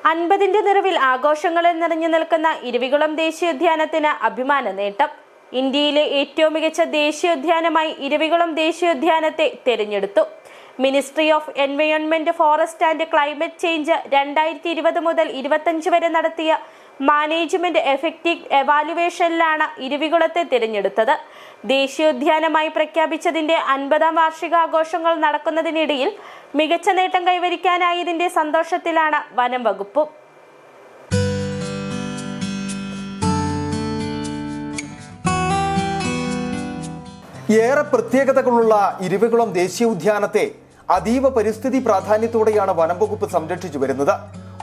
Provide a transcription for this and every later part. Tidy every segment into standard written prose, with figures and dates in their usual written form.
50ന്റെ നിറവിൽ ആഘോഷങ്ങളിൽ നിറഞ്ഞു നിൽക്കുന്ന ഇരവികുളം ദേശീയോദ്യാനത്തിന് അഭിമാന നേട്ടം. ഇന്ത്യയിലെ ഏറ്റവും മികച്ച ദേശീയോദ്യാനമായി ഇരവികുളം ദേശീയോദ്യാനത്തെ തിരഞ്ഞെടുത്തു. Ministry of environment, forest and climate change 2020 മുതൽ 25 വരെ നടത്തിയ മാനേജ്മെന്റ് എഫക്റ്റീവ് എവാലുവേഷനിലാണ് ഇരവികുളത്തെ തിരഞ്ഞെടുത്തത്. ദേശീയോദ്യാനമായി പ്രഖ്യാപിച്ചതിന്റെ 50ാം വാർഷികാഘോഷങ്ങൾ നടക്കുന്നതിനിടയിൽ മികച്ച നേട്ടം കൈവരിക്കാനായതിന്റെ സന്തോഷത്തിലാണ് വനം വകുപ്പും. ഏറെ പ്രത്യേകതകളുള്ള ഇരവികുളം ദേശീയോദ്യാനത്തെ അതീവ പരിസ്ഥിതി പ്രാധാന്യത്തോടെയാണ് വനം വകുപ്പ് സംരക്ഷിച്ചു വരുന്നത്.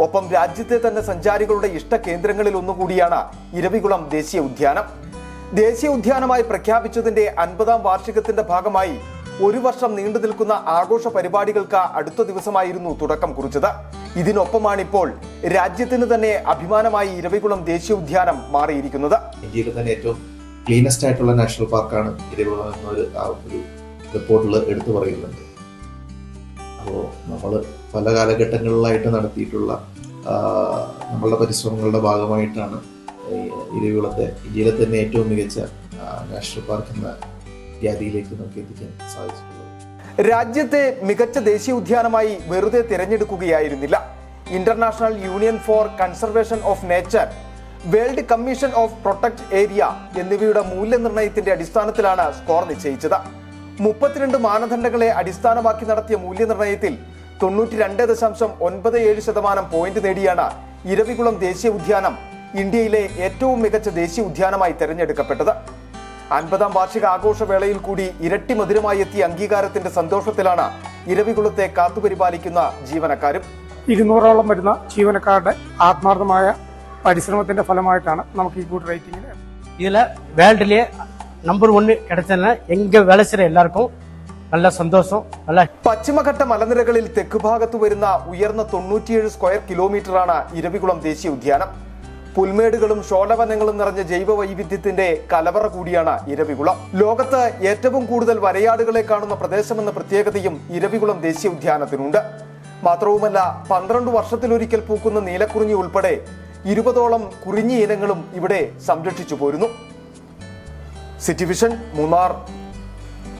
ഒപ്പം രാജ്യത്തെ തന്നെ സഞ്ചാരികളുടെ ഇഷ്ട കേന്ദ്രങ്ങളിൽ ഒന്നുകൂടിയാണ് ഇരവികുളം ദേശീയോദ്യാനം. ദേശീയോദ്യാനമായി പ്രഖ്യാപിച്ചതിന്റെ 50ാം വാർഷികത്തിന്റെ ഭാഗമായി ഒരു വർഷം നീണ്ടു നിൽക്കുന്ന ആഘോഷ പരിപാടികൾക്ക് അടുത്ത ദിവസമായിരുന്നു തുടക്കം കുറിച്ചത്. ഇതിനൊപ്പമാണിപ്പോൾ രാജ്യത്തിന് തന്നെ അഭിമാനമായി ഇരവികുളം ദേശീയോദ്യാനം മാറിയിരിക്കുന്നത്. ഇന്ത്യയിലെ തന്നെ ഏറ്റവും ക്ലീനസ്റ്റ് ആയിട്ടുള്ള നാഷണൽ പാർക്കാണ് ഇരവികുളം എന്നൊരു റിപ്പോർട്ടിൽ എടുത്തു പറയുന്നുണ്ട്. അപ്പോൾ നമ്മൾ പല കാലഘട്ടങ്ങളിലായിട്ട് നടത്തിയിട്ടുള്ള നമ്മളുടെ പരിശ്രമങ്ങളുടെ ഭാഗമായിട്ടാണ് ഇരവികുളത്തെ ഇന്ത്യയിലെ തന്നെ ഏറ്റവും മികച്ച നാഷണൽ പാർക്ക് എന്ന ഖ്യാതിയിലേക്ക് നമുക്ക് എത്തിക്കാൻ സാധിച്ചിട്ടുള്ളത്. രാജ്യത്തെ മികച്ച ദേശീയോദ്യാനമായി വെറുതെ തിരഞ്ഞെടുക്കുകയായിരുന്നില്ല. International Union for Conservation of Nature, World Commission of Protect Area എന്നിവയുടെ മൂല്യനിർണ്ണയത്തിന്റെ അടിസ്ഥാനത്തിലാണ് സ്കോർ നിശ്ചയിച്ചത്. 32 മാനദണ്ഡങ്ങളെ അടിസ്ഥാനമാക്കി നടത്തിയ മൂല്യനിർണ്ണയത്തിൽ 92.97% പോയിന്റ് നേടിയാണ് ഇരവികുളം ദേശീയോദ്യാനം ഇന്ത്യയിലെ ഏറ്റവും മികച്ച ദേശീയോദ്യാനമായി തെരഞ്ഞെടുക്കപ്പെട്ടത്. 50ാം വാർഷിക ആഘോഷവേളയിൽ കൂടി ഇരട്ടി മധുരമായി എത്തിയ അംഗീകാരത്തിന്റെ സന്തോഷത്തിലാണ് ഇരവികുളത്തെ കാത്തുപരിപാലിക്കുന്ന ജീവനക്കാരും. 200ഓളം വരുന്ന ജീവനക്കാരുടെ ആത്മാർത്ഥമായ പരിശ്രമത്തിന്റെ ഫലമായിട്ടാണ് നമുക്ക് ഈ ഗുഡ് റേറ്റിംഗ്. இதுல வேர்ல்டுலயே நம்பர் 1 கிடைச்சதுன்னா எங்க வேலை செய்யற எல்லாருக்கும் நல்ல சந்தோஷம். പശ്ചിമഘട്ട മലനിരകളിൽ തെക്കുഭാഗത്ത് വരുന്ന ഉയർന്ന 97 സ്ക്വയർ കിലോമീറ്ററാണ് ഇരവികുളം ദേശീയോദ്യാനം. പുൽമേടുകളും ഷോലവനങ്ങളും നിറഞ്ഞ ജൈവ വൈവിധ്യത്തിന്റെ കലവറ കൂടിയാണ് ഇരവികുളം. ലോകത്ത് ഏറ്റവും കൂടുതൽ വരയാടുകളെ കാണുന്ന പ്രദേശമെന്ന പ്രത്യേകതയും ഇരവികുളം ദേശീയോദ്യാനത്തിനുണ്ട്. മാത്രവുമല്ല, 12 വർഷത്തിലൊരിക്കൽ പൂക്കുന്ന നീലക്കുറിഞ്ഞി ഉൾപ്പെടെ 20ഓളം കുറിഞ്ഞി ഇനങ്ങളും ഇവിടെ സംരക്ഷിച്ചു പോരുന്നു. City vision, Munnar.